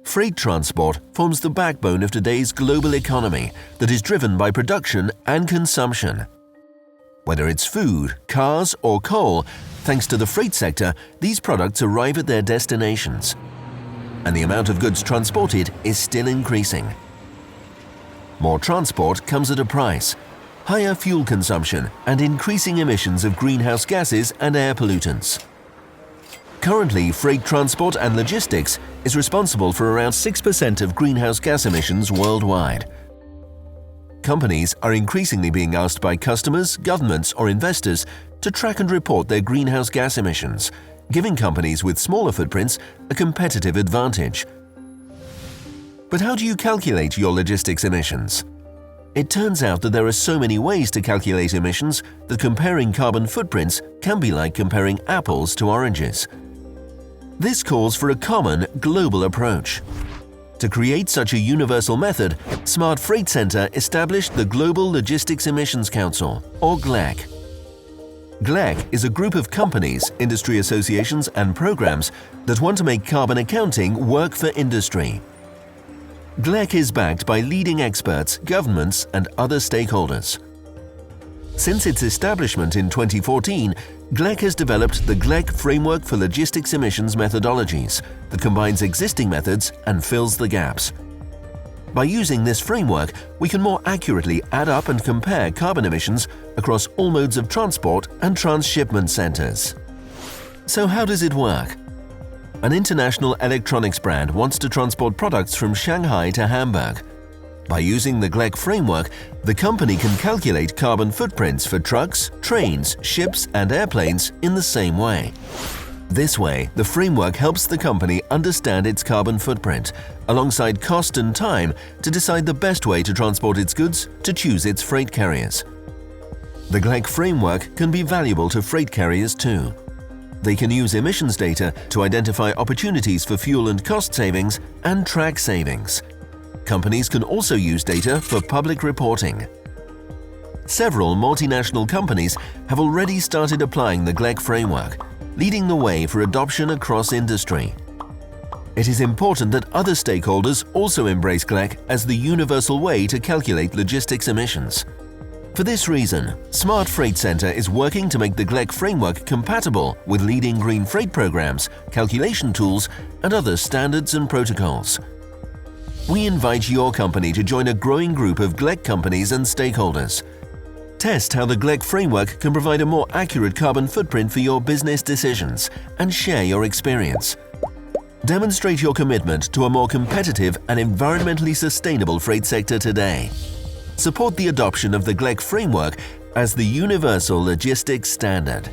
Freight transport forms the backbone of today's global economy that is driven by production and consumption. Whether it's food, cars, or coal, thanks to the freight sector, these products arrive at their destinations. And the amount of goods transported is still increasing. More transport comes at a price, higher fuel consumption, and increasing emissions of greenhouse gases and air pollutants. Currently, freight transport and logistics is responsible for around 6% of greenhouse gas emissions worldwide. Companies are increasingly being asked by customers, governments, or investors to track and report their greenhouse gas emissions, giving companies with smaller footprints a competitive advantage. But how do you calculate your logistics emissions? It turns out that there are so many ways to calculate emissions that comparing carbon footprints can be like comparing apples to oranges. This calls for a common, global approach. To create such a universal method, Smart Freight Center established the Global Logistics Emissions Council, or GLEC. GLEC is a group of companies, industry associations, and programs that want to make carbon accounting work for industry. GLEC is backed by leading experts, governments, and other stakeholders. Since its establishment in 2014, GLEC has developed the GLEC Framework for Logistics Emissions Methodologies that combines existing methods and fills the gaps. By using this framework, we can more accurately add up and compare carbon emissions across all modes of transport and transshipment centers. So how does it work? An international electronics brand wants to transport products from Shanghai to Hamburg. By using the GLEC framework, the company can calculate carbon footprints for trucks, trains, ships, and airplanes in the same way. This way, the framework helps the company understand its carbon footprint, alongside cost and time, to decide the best way to transport its goods to choose its freight carriers. The GLEC framework can be valuable to freight carriers too. They can use emissions data to identify opportunities for fuel and cost savings and track savings. Companies can also use data for public reporting. Several multinational companies have already started applying the GLEC framework, leading the way for adoption across industry. It is important that other stakeholders also embrace GLEC as the universal way to calculate logistics emissions. For this reason, Smart Freight Center is working to make the GLEC framework compatible with leading green freight programs, calculation tools, and other standards and protocols. We invite your company to join a growing group of GLEC companies and stakeholders. Test how the GLEC framework can provide a more accurate carbon footprint for your business decisions and share your experience. Demonstrate your commitment to a more competitive and environmentally sustainable freight sector today. Support the adoption of the GLEC framework as the universal logistics standard.